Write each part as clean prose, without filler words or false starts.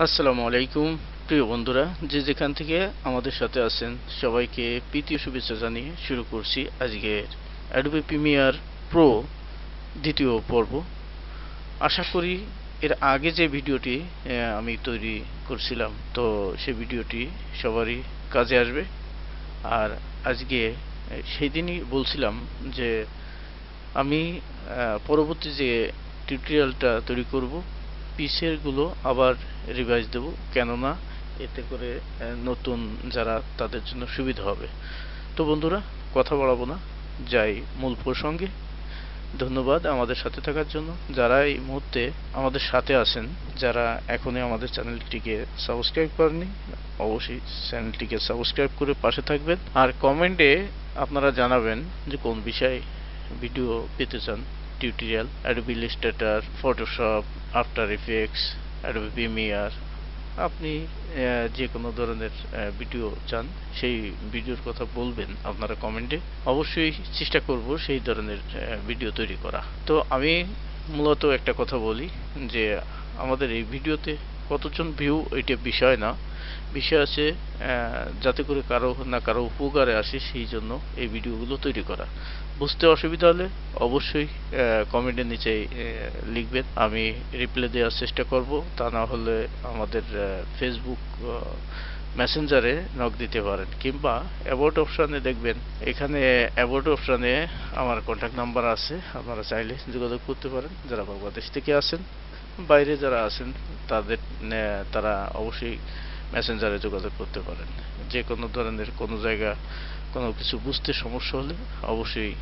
আসসালামু আলাইকুম প্রিয় বন্ধুরা, যে যেখান থেকে আমাদের সাথে আছেন সবাইকে প্রীতি ও শুভেচ্ছা জানিয়ে শুরু করছি আজকের অ্যাডোবি প্রিমিয়ার প্রো দ্বিতীয় পর্ব। আশা করি এর আগে যে ভিডিওটি আমি তৈরি করছিলাম, তো সেই ভিডিওটি সবারই কাজে আসবে। আর আজকে সেই দিনই বলছিলাম যে আমি পরবর্তী যে টিউটোরিয়ালটা তৈরি করব, পিসের গুলো আবার রিভাইজ দেব, কেননা এতে করে নতুন যারা তাদের জন্য সুবিধা হবে। তো বন্ধুরা, কথা বাড়াবো না, যাই মূল প্রসঙ্গে। ধন্যবাদ আমাদের সাথে থাকার জন্য। যারা এই মুহূর্তে আমাদের সাথে আছেন, যারা এখনই আমাদের চ্যানেলটিকে সাবস্ক্রাইব করেনি, অবশ্যই চ্যানেলটিকে সাবস্ক্রাইব করে পাশে থাকবেন। আর কমেন্টে আপনারা জানাবেন যে কোন বিষয়ে ভিডিও পেতে চান। Tutorial, Adobe Illustrator, Photoshop, after effects, Adobe Premiere, আপনি যে কোনো ধরনের ভিডিও চান সেই ভিডিওর কথা বলবেন আপনারা কমেন্টে। অবশ্যই চেষ্টা করব সেই ধরনের ভিডিও তৈরি করা। তো আমি মূলত একটা কথা বলি যে আমাদের এই ভিডিওতে কতজন ভিউ এটা বিষয় না, বিষয় আছে যাতে করে কারো না কারো উপকারে আসে, সেই জন্য এই ভিডিওগুলো তৈরি করা। বুঝতে অসুবিধা হলে অবশ্যই কমেন্টের নিচে লিখবেন, আমি রিপ্লাই দেওয়ার চেষ্টা করব। তা না হলে আমাদের ফেসবুক মেসেঞ্জারে নক দিতে পারেন, কিংবা অ্যাবাউট অপশানে দেখবেন, এখানে অ্যাবাউট অপশানে আমার কন্ট্যাক্ট নাম্বার আছে, আপনারা চাইলে যোগাযোগ করতে পারেন। যারা বাংলাদেশ থেকে আছেন, বাইরে যারা আছেন তাদের তারা অবশ্যই মেসেঞ্জারে যোগাযোগ করতে পারেন। যে কোনো ধরনের কোনো জায়গা কোনো কিছু বুঝতে সমস্যা হলে অবশ্যই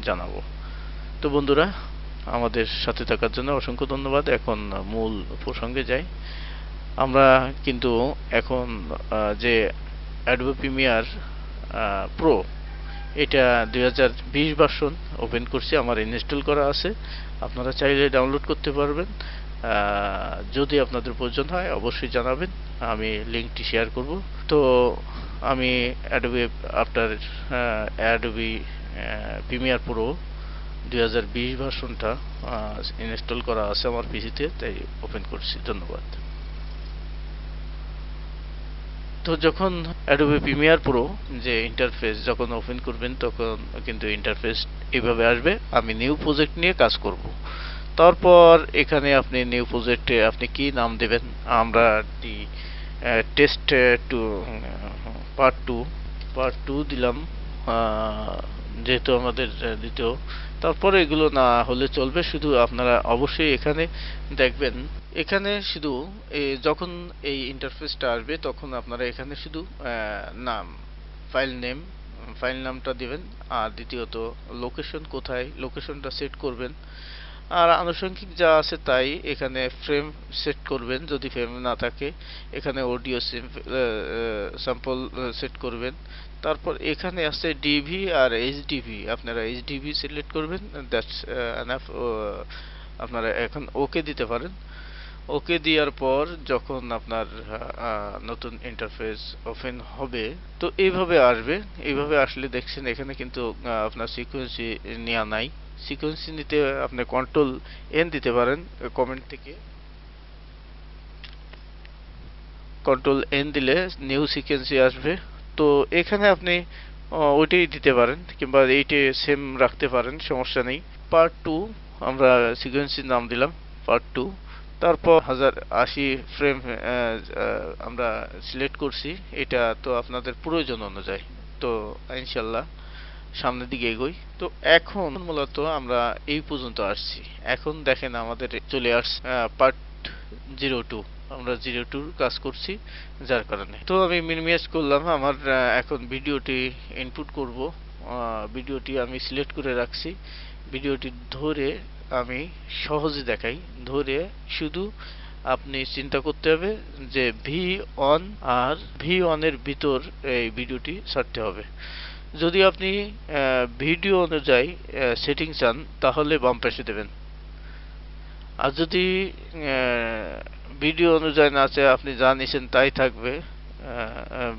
জানাবো। তো বন্ধুরা, আমাদের সাথে থাকার জন্য অসংখ্য ধন্যবাদ। এখন মূল প্রসঙ্গে যাই। আমরা কিন্তু এখন যে অ্যাডোবি প্রিমিয়ার প্রো, এটা 2020 ভার্সন ওপেন করছি, আমার ইনস্টল করা আছে। আপনারা চাইলে ডাউনলোড করতে পারবেন। যদি আপনাদের প্রয়োজন হয় অবশ্যই জানাবেন, আমি লিঙ্কটি শেয়ার করব। তো আমি অ্যাডোবি অ্যাডোবি প্রিমিয়ার প্রো 2020 ভার্সনটা ইনস্টল করা আছে আমার পিসিতে, তাই ওপেন করছি। ধন্যবাদ। তো যখন অ্যাডোবি প্রিমিয়ার প্রো যে ইন্টারফেস যখন ওপেন করবেন, তখন কিন্তু ইন্টারফেস এইভাবে আসবে। আমি নিউ প্রজেক্ট নিয়ে কাজ করব। তারপর এখানে আপনি নিউ প্রজেক্টে আপনি কি নাম দেবেন। আমরা টেস্ট টু পার্ট টু দিলাম, যেহেতু আমাদের দ্বিতীয়। তারপরে এগুলো না হলে চলবে, শুধু আপনারা অবশ্যই এখানে দেখবেন, এখানে শুধু যখন এই ইন্টারফেসটা আসবে তখন আপনারা এখানে শুধু নাম, ফাইল নামটা দিবেন। আর দ্বিতীয়ত লোকেশন কোথায়, লোকেশনটা সেট করবেন। আর আনুষঙ্গিক যা আছে তাই, এখানে ফ্রেম সেট করবেন, যদি ফ্রেম না থাকে এখানে অডিও স্যাম্পল সেট করবেন। তারপর এখানে আছে ডিভি আর এইচডিভি, আপনারা এইচডিভি সিলেক্ট করবেন, দ্যাটস এনাফ। আপনারা এখন ওকে দিতে পারেন। ওকে দেওয়ার পর যখন আপনার নতুন ইন্টারফেস ওপেন হবে, তো এইভাবে আসবে। এইভাবে আসলে দেখছেন এখানে কিন্তু আপনার সিকোয়েন্সি নেওয়া নাই। সিকোয়েন্সি নিতে আপনি কন্ট্রোল এন দিতে পারেন, কমেন্ট থেকে কন্ট্রোল এন দিলে নিউ সিকোয়েন্সি আসবে। তো এখানে আপনি ওইটাই দিতে পারেন, কিংবা এইটা সেম রাখতে পারেন, সমস্যা নেই। পার্ট টু, আমরা সিকোয়েন্সির নাম দিলাম পার্ট টু। তারপর 1080 ফ্রেম আমরা সিলেক্ট করছি। এটা তো আপনাদের প্রয়োজন অনুযায়ী। তো ইনশাল্লাহ সামনের দিকে এগোই। তো এখন মূলত আমরা এই পর্যন্ত আসছি। এখন দেখেন আমাদের চলে আসছে পার্ট 02, আমরা 02 কাজ করছি, যার কারণে। তো আমি মিনিমাইজ করলাম। আমার এখন ভিডিওটি ইনপুট করব। ভিডিওটি আমি সিলেক্ট করে রাখছি। ভিডিওটি ধরে আমি সহজে দেখাই। ধরে শুধু আপনি চিন্তা করতে হবে যে ভি অন, আর ভি অনের ভিতর এই ভিডিওটি ছাড়তে হবে। যদি আপনি ভিডিও অনুযায়ী সেটিং চান তাহলে বাম পাশে দেবেন। আর যদি ভিডিও অনুযায়ী না চায়, আপনি যা নিছেন তাই থাকবে,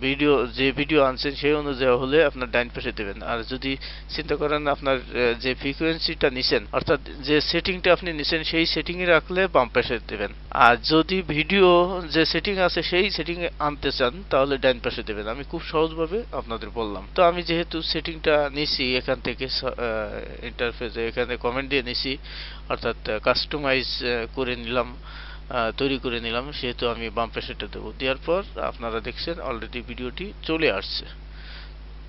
ভিডিও যে ভিডিও আনছেন সেই অনুযায়ী হলে আপনার ডাইন পাশে দেবেন। আর যদি চিন্তা করেন আপনার যে ফ্রিকোয়েন্সিটা নিছেন অর্থাৎ যে সেটিংটা আপনি নিছেন সেই সেটিং এ রাখলে বাম পাশে দেবেন। আর যদি ভিডিও যে সেটিং আছে সেই সেটিং এ আনতে চান তাহলে ডাইন পাশে দেবেন। আমি খুব সহজভাবে আপনাদের বললাম। তো আমি যেহেতু সেটিংটা নিছি এখান থেকে ইন্টারফেসে এখানে কমেন্ট দিয়ে নিছি অর্থাৎ কাস্টমাইজ করে নিলাম, তৈরি করে নিলাম, সেহেতু আমি বাম পাশেটা দেবো। দেওয়ার পর আপনারা দেখছেন অলরেডি ভিডিওটি চলে আসছে।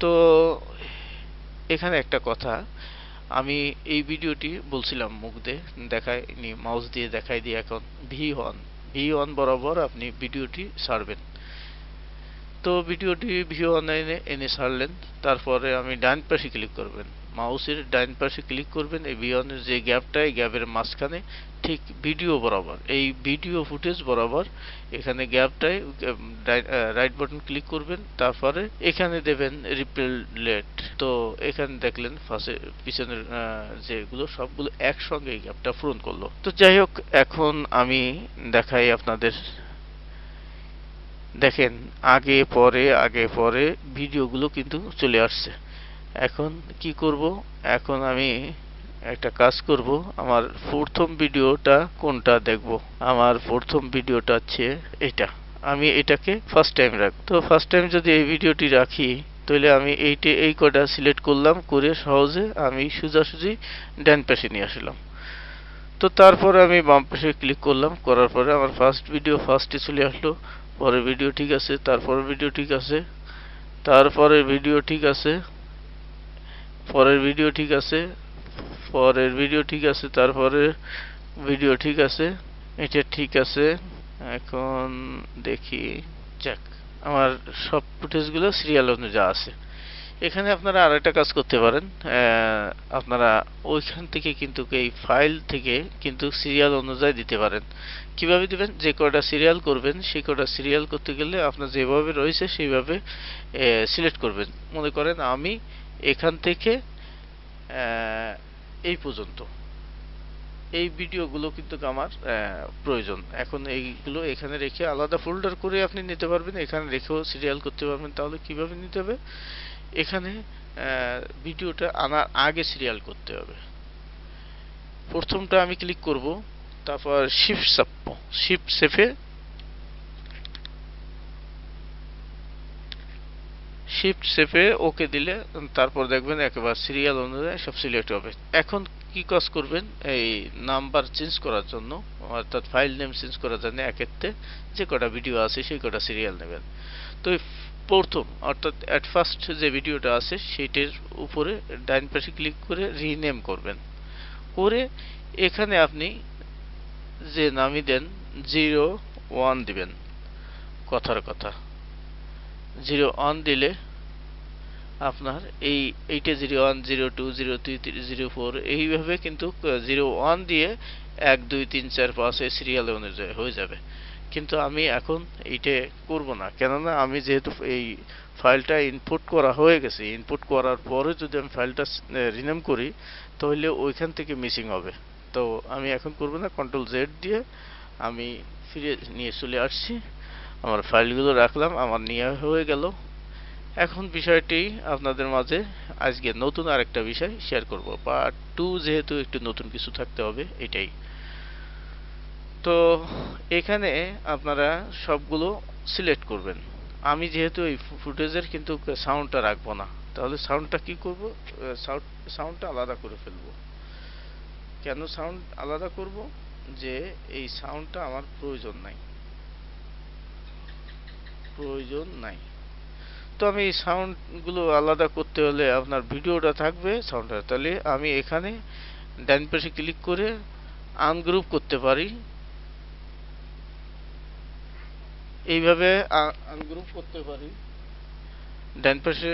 তো এখানে একটা কথা, আমি এই ভিডিওটি বলছিলাম মুখ দিয়ে দেখাইনি, মাউস দিয়ে দেখাই দিয়ে এখন V1 বরাবর আপনি ভিডিওটি ছাড়বেন। তো ভিডিওটি V1 এনে ছাড়লেন, তারপরে আমি ডান পাশে ক্লিক করবেন, মাউসের ডান পাশে ক্লিক করবেন, এই V1 এর যে গ্যাপটা এই গ্যাপের মাঝখানে ঠিক ভিডিও বরাবর, এই ভিডিও ফুটেজ বরাবর এখানে গ্যাপটায় রাইট বাটন ক্লিক করবেন, তারপরে এখানে দেবেন রিপ্লেট। তো এখানে দেখলেন পিছনের যেগুলো সবগুলো একসঙ্গে এই গ্যাপটা পূরণ করলো। তো যাই হোক, এখন আমি দেখাই আপনাদের। দেখেন আগে পরে ভিডিওগুলো কিন্তু চলে আসছে। এখন কি করব, এখন আমি একটা কাজ করব, আমার প্রথম ভিডিওটা কোনটা দেখব। আমার প্রথম ভিডিওটা হচ্ছে এটা, আমি এটাকে ফার্স্ট টাইম রাখব। তো ফার্স্ট টাইম যদি এই ভিডিওটি রাখি তাহলে আমি এই কটা সিলেক্ট করলাম, করে সহজে আমি সোজাসুজি ডান পাশে নিয়ে আসলাম। তো তারপরে আমি বাম পাশে ক্লিক করলাম, করার পরে আমার ফার্স্ট ভিডিও ফার্স্টে চলে আসলো। পরের ভিডিও ঠিক আছে, তারপরের ভিডিও ঠিক আছে, তারপরের ভিডিও ঠিক আছে, পরের ভিডিও ঠিক আছে, পরের ভিডিও ঠিক আছে, তারপরে ভিডিও ঠিক আছে, এটা ঠিক আছে। এখন দেখি, যাক আমার সব ফুটেজগুলো সিরিয়াল অনুযায়ী আছে। এখানে আপনারা আরেকটা কাজ করতে পারেন, আপনারা ওইখান থেকে কিন্তু এই ফাইল থেকে কিন্তু সিরিয়াল অনুযায়ী দিতে পারেন। কিভাবে দিবেন, যে কয়টা সিরিয়াল করবেন সেই কয়টা সিরিয়াল করতে গেলে আপনার যেভাবে রয়েছে সেইভাবে সিলেক্ট করবেন। মনে করেন আমি এখান থেকে এই পর্যন্ত এই ভিডিওগুলো কিন্তু আমার প্রয়োজন। এখন এইগুলো এখানে রেখে আলাদা ফোল্ডার করে আপনি নিতে পারবেন, এখানে রেখেও সিরিয়াল করতে পারবেন। তাহলে কিভাবে নিতে হবে, এখানে ভিডিওটা আনার আগে সিরিয়াল করতে হবে। প্রথমটা আমি ক্লিক করব, তারপর শিফট সেফে ওকে দিলে তারপর দেখবেন একেবারে সিরিয়াল অনুযায়ী সব সিলেক্ট হবে। এখন কি কাজ করবেন, এই নাম্বার চেঞ্জ করার জন্য অর্থাৎ ফাইল নেম চেঞ্জ করার জন্য এক্ষেত্রে যে কটা ভিডিও আছে সেই কটা সিরিয়াল নেবেন। তো প্রথম অর্থাৎ অ্যাট ফার্স্ট যে ভিডিওটা আছে সেইটার উপরে ডাইন পাশে ক্লিক করে রিনেম করবেন, করে এখানে আপনি যে নামই দেন 01 দিবেন। কথার কথা 01 দিলে আপনার এইটা 01, 02, 03, 04 এইভাবে কিন্তু 01 দিয়ে 1, 2, 3, 4, 5 এই সিরিয়াল অনুযায়ী হয়ে যাবে। কিন্তু আমি এখন এইটা করব না, কেননা আমি যেহেতু এই ফাইলটা ইনপুট করা হয়ে গেছে, ইনপুট করার পরে যদি আমি ফাইলটা রিনেম করি তাহলে ওইখান থেকে মিসিং হবে। তো আমি এখন করব না, কন্ট্রোল জেড দিয়ে আমি ফিরে নিয়ে চলে আসছি, আমার ফাইলগুলো রাখলাম, আমার নিয়ে হয়ে গেল। এখন বিষয়টি আপনাদের মাঝে আজকে নতুন আরেকটা বিষয় শেয়ার করব, পার্ট 2, যেহেতু একটু নতুন কিছু থাকতে হবে এটাই। তো এখানে আপনারা সবগুলো সিলেক্ট করবেন। আমি যেহেতু এই ফুটেজের কিন্তু সাউন্ডটা রাখবো না, তাহলে সাউন্ডটা কি করব, সাউন্ডটা আলাদা করে ফেলবো। কেন সাউন্ড আলাদা করব, যে এই সাউন্ডটা আমার প্রয়োজন নাই। তো আমি এই সাউন্ডগুলো আলাদা করতে হলে আপনার ভিডিওটা থাকবে সাউন্ডটা, তাহলে আমি এখানে ডান পাশে ক্লিক করে আনগ্রুপ করতে পারি, এইভাবে আনগ্রুপ করতে পারি। ডান পাশে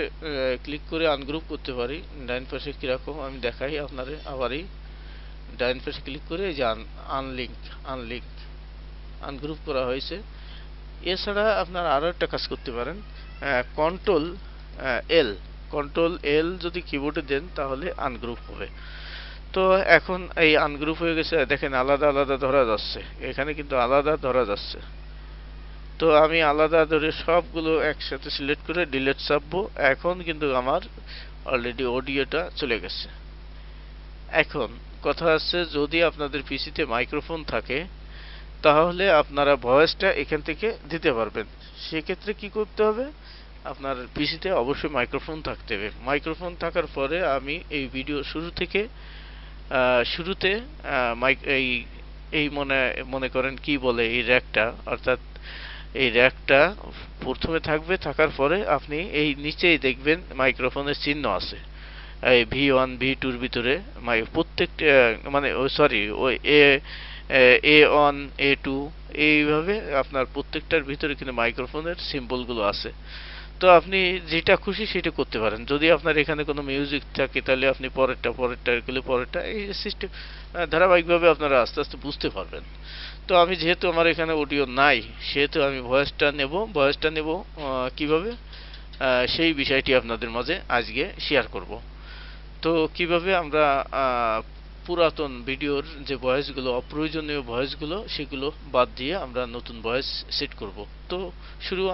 ক্লিক করে আনগ্রুপ করতে পারি। ডান পাশে কিরকম আমি দেখাই আপনারে, আবারই ডান পাশে ক্লিক করে এই যে আনগ্রুপ করা হয়েছে। এছাড়া আপনারা আরো একটা কাজ করতে পারেন, কন্ট্রোল এল যদি কিবোর্ডে দেন তাহলে আনগ্রুপ হবে। তো এখন এই আনগ্রুপ হয়ে গেছে, দেখেন আলাদা আলাদা ধরা যাচ্ছে, এখানে কিন্তু আলাদা ধরা যাচ্ছে। তো আমি আলাদা ধরে সবগুলো একসাথে সিলেক্ট করে ডিলিট চাপবো। এখন কিন্তু আমার অলরেডি অডিওটা চলে গেছে। এখন কথা হচ্ছে, যদি আপনাদের পিসিতে মাইক্রোফোন থাকে তাহলে আপনারা ভয়েসটা এখান থেকে দিতে পারবেন। সেক্ষেত্রে কি করতে হবে, আপনার পিসিতে অবশ্যই মাইক্রোফোন থাকতে হবে। মাইক্রোফোন থাকার পরে আমি এই ভিডিও শুরুতে মাইক এই এই মনে মনে করেন কি বলে এই র্যাকটা, অর্থাৎ এই র্যাকটা প্রথমে থাকবে। থাকার পরে আপনি এই নিচেই দেখবেন মাইক্রোফোনের চিহ্ন আছে। এই V1 V2 এর ভিতরে প্রত্যেকটা মানে সরি ওই A1 A2 এইভাবে আপনার প্রত্যেকটার ভিতরে কিন্তু মাইক্রোফোনের সিম্বল গুলো আছে। তো আপনি যেটা খুশি সেটা করতে পারেন। যদি আপনার এখানে কোনো মিউজিক থাকে তাহলে আপনি পরেরটা গেলে পরেরটা, এই সিস্টেম ধারাবাহিকভাবে আপনারা আস্তে আস্তে বুঝতে পারবেন। তো আমি যেহেতু আমার এখানে অডিও নাই, সেহেতু আমি ভয়েসটা নেব কিভাবে, সেই বিষয়টি আপনাদের মাঝে আজকে শেয়ার করব। তো কিভাবে আমরা পুরাতন ভিডিওর যে ভয়েসগুলো, অপ্রয়োজনীয় ভয়েসগুলো, সেগুলো বাদ দিয়ে আমরা নতুন ভয়েস সেট করব। তো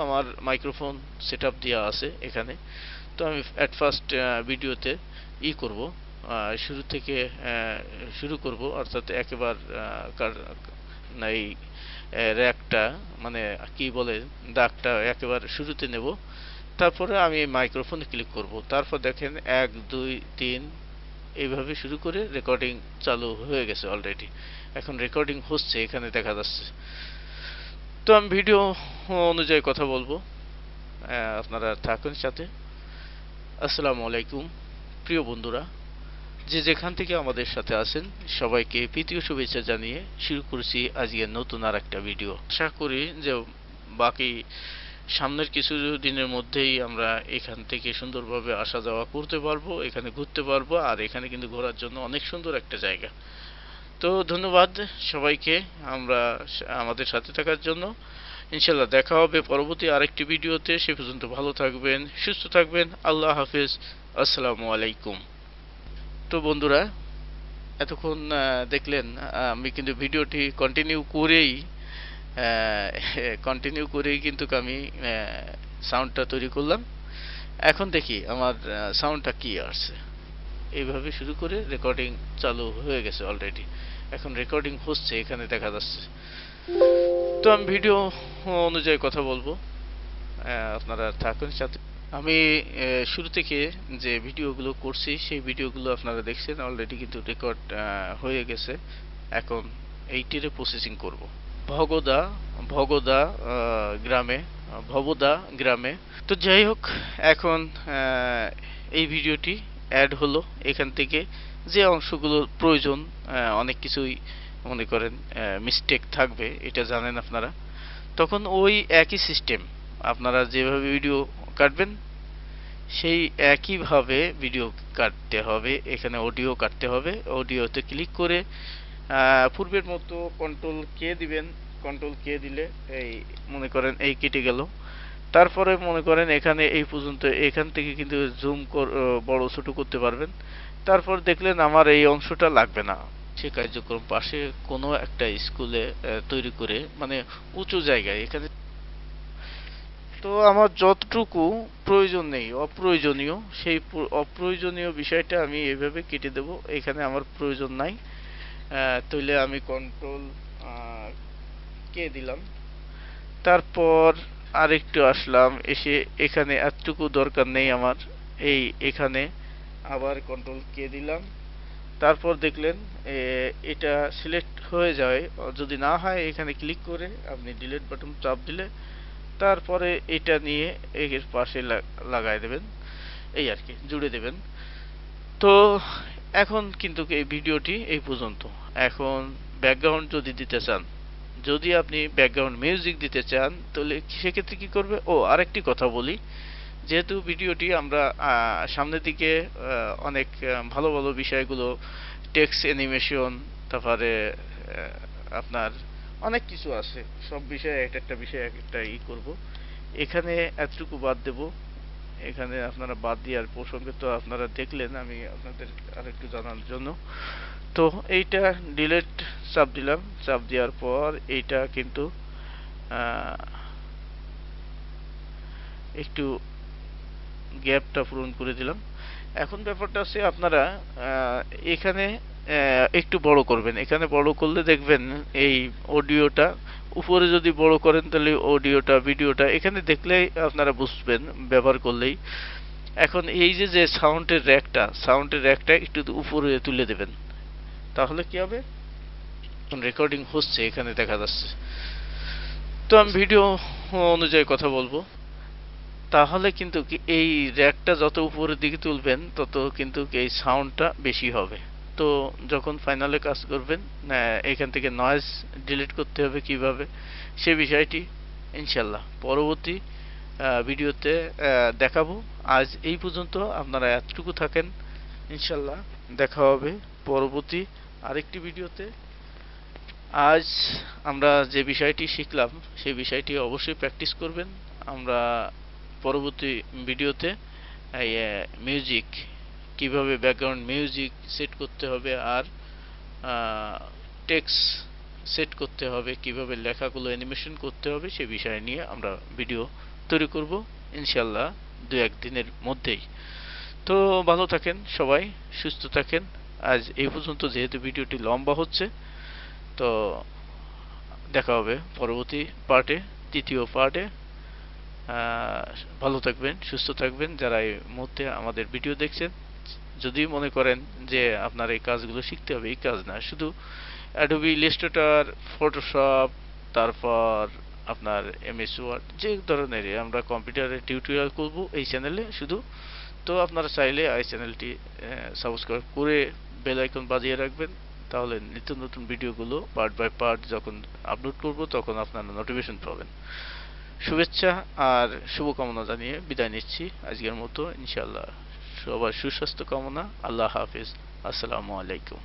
আমার মাইক্রোফোন সেটআপ দেওয়া আছে এখানে। তো আমি এট ফার্স্ট ভিডিওতে করব, শুরু থেকে শুরু করব, অর্থাৎ একেবার এই র্যাকটা মানে কি বলে দাগটা একেবারে শুরুতে নেব। তারপরে আমি মাইক্রোফোনে ক্লিক করব। তারপর দেখেন 1 2 3 এইভাবে শুরু করে রেকর্ডিং চালু হয়ে গেছে অলরেডি। এখন রেকর্ডিং হচ্ছে, এখানে দেখা যাচ্ছে। তো আমি ভিডিও অনুযায়ী কথা বলবো, আপনারা থাকুন সাথে। আসসালামু আলাইকুম প্রিয় বন্ধুরা, যে যেখান থেকে আমাদের সাথে আছেন সবাইকে প্রীতীয় শুভেচ্ছা জানিয়ে শুরু করছি আজকে নতুন আর একটা ভিডিও। আশা করি যে বাকি সামনের কিছু দিনের মধ্যেই আমরা এখান থেকে সুন্দরভাবে আসা যাওয়া করতে পারবো, এখানে ঘুরতে পারবো। আর এখানে কিন্তু ঘোরার জন্য অনেক সুন্দর একটা জায়গা। তো ধন্যবাদ সবাইকে আমাদের সাথে থাকার জন্য। ইনশাআল্লাহ দেখা হবে পরবর্তী আরেকটি ভিডিওতে। সে পর্যন্ত ভালো থাকবেন, সুস্থ থাকবেন। আল্লাহ হাফেজ। আসসালামু আলাইকুম। তো বন্ধুরা, এতক্ষণ দেখলেন আমি কিন্তু ভিডিওটি কন্টিনিউ করেই কিন্তু আমি সাউন্ডটা তৈরি করলাম। এখন দেখি আমার সাউন্ডটা কি আসছে। এইভাবে শুরু করে রেকর্ডিং চালু হয়ে গেছে অলরেডি। এখন রেকর্ডিং হচ্ছে, এখানে দেখা যাচ্ছে। তো আমি ভিডিও অনুযায়ী কথা বলবো, আপনারা থাকুন সাথে। আমি শুরু থেকে যে ভিডিওগুলো করছি সেই ভিডিওগুলো আপনারা দেখছেন অলরেডি, কিন্তু রেকর্ড হয়ে গেছে। এখন এইটিরে প্রসেসিং করব। ভগদা ভগদা ভবদা গ্রামে। তো যাই হোক, এখন এই ভিডিওটি অ্যাড হলো। এখান থেকে যে অংশগুলো প্রয়োজন, অনেক কিছুই মনে করেন মিস্টেক থাকবে, এটা জানেন আপনারা। তখন ওই একই সিস্টেম, আপনারা যেভাবে ভিডিও কাটবেন সেই একইভাবে ভিডিও কাটতে হবে। এখানে অডিও কাটতে হবে। অডিওতে ক্লিক করে পূর্বের মতো কন্ট্রোল কে দিবেন। কন্ট্রোল কে দিলে এই মনে করেন এই কেটে গেল। তারপরে মনে করেন এখানে এই পর্যন্ত, এখান থেকে কিন্তু জুম বড় ছোট করতে পারবেন। তারপর দেখলেন আমার এই অংশটা লাগবে না। সে কার্যক্রম পাশে কোনো একটা স্কুলে তৈরি করে, মানে উঁচু জায়গায় এখানে। তো আমার যতটুকু প্রয়োজন নেই, অপ্রয়োজনীয়, সেই অপ্রয়োজনীয় বিষয়টা আমি এইভাবে কেটে দেব। এখানে আমার প্রয়োজন নাই। তাইলে আমি কন্ট্রোল কে দিলাম। তারপর আরেকটু আসলাম, এসে এখানে এতটুকু দরকার নেই আমার, এখানে আবার কন্ট্রোল কে দিলাম। তারপর দেখলেন এটা সিলেক্ট হয়ে যায়। যদি না হয় এখানে ক্লিক করে আপনি ডিলিট বাটন চাপ দিলে তারপরে এটা নিয়ে এর পাশে লাগাই দেবেন, এই আর কি জুড়ে দেবেন। তো এখন কিন্তু এই ভিডিওটি এই পর্যন্ত। এখন ব্যাকগ্রাউন্ড যদি দিতে চান, যদি আপনি ব্যাকগ্রাউন্ড মিউজিক দিতে চান, তাহলে সেক্ষেত্রে কি করবে। আরেকটি কথা বলি, যেহেতু ভিডিওটি আমরা সামনের দিকে অনেক ভালো ভালো বিষয়গুলো, টেক্সট অ্যানিমেশন, তারপরে আপনার অনেক কিছু আছে, সব বিষয়ে এক একটা বিষয় এক একটা করব। এখানে এতটুকু বাদ দেব। এখানে আপনারা বাদ দেওয়ার প্রসঙ্গে তো আপনারা দেখলেন, আমি আপনাদের আরেকটু জানানোর জন্য। তো এইটা ডিলিট চাপ দিলাম। চাপ দেওয়ার পর এইটা কিন্তু একটু গ্যাপটা পূরণ করে দিলাম। এখন ব্যাপারটা হচ্ছে আপনারা এখানে একটু বড় করবেন। এখানে বড় করলে দেখবেন এই অডিওটা উপরে যদি বড় করেন তাহলে অডিওটা ভিডিওটা এখানে দেখলেই আপনারা বুঝবেন ব্যবহার করলেই। এখন এই যে সাউন্ডের র্যাকটা একটু উপরে তুলে দেবেন, তাহলে কি হবে, রেকর্ডিং হচ্ছে এখানে দেখা যাচ্ছে। তো আমি ভিডিও অনুযায়ী কথা বলবো। তাহলে কিন্তু কি এই র্যাকটা যত উপরের দিকে তুলবেন তত কিন্তু এই সাউন্ডটা বেশি হবে। তো যখন ফাইনালে কাজ করবেন এখান থেকে নয়েজ ডিলিট করতে হবে কিভাবে সে বিষয়টি ইনশাল্লাহ পরবর্তী ভিডিওতে দেখাবো। আজ এই পর্যন্ত, আপনারা এতটুকু থাকেন। ইনশাল্লাহ দেখা হবে পরবর্তী আরেকটি ভিডিওতে। আজ আমরা যে বিষয়টি শিখলাম সেই বিষয়টি অবশ্যই প্র্যাকটিস করবেন। আমরা পরবর্তী ভিডিওতে এই মিউজিক কিভাবে ব্যাকগ্রাউন্ড মিউজিক সেট করতে হবে আর টেক্সট সেট করতে হবে, কিভাবে লেখাগুলো অ্যানিমেশন করতে হবে সে বিষয় নিয়ে আমরা ভিডিও তৈরি করব ইনশাল্লাহ 2-1 দিনের মধ্যেই। তো ভালো থাকেন সবাই, সুস্থ থাকেন। আজ এই পর্যন্ত, যেহেতু ভিডিওটি লম্বা হচ্ছে, তো দেখা হবে পরবর্তী পার্টে, তৃতীয় পার্টে। ভালো থাকবেন, সুস্থ থাকবেন। যারা এই মুহূর্তে আমাদের ভিডিও দেখছেন, যদি মনে করেন যে আপনার এই কাজগুলো শিখতে হবে, এই কাজ না, শুধু অ্যাডোবি ইলাস্ট্রেটর, ফটোশপ, তারপর আপনার এমএস ওয়ার্ড, যে ধরনের আমরা কম্পিউটারে টিউটোরিয়াল করব এই চ্যানেলে শুধু। তো আপনারা চাইলে এই চ্যানেলটি সাবস্ক্রাইব করে বেল আইকন বাজিয়ে রাখবেন, তাহলে নিত্য নতুন ভিডিওগুলো পার্ট বাই পার্ট যখন আপলোড করব তখন আপনারা নোটিফিকেশন পাবেন। শুভেচ্ছা আর শুভকামনা জানিয়ে বিদায় নিচ্ছি আজকের মতো। ইনশাআল্লাহ সবার সুস্বাস্থ্য কামনা। আল্লাহ হাফিজ। আসসালামু আলাইকুম।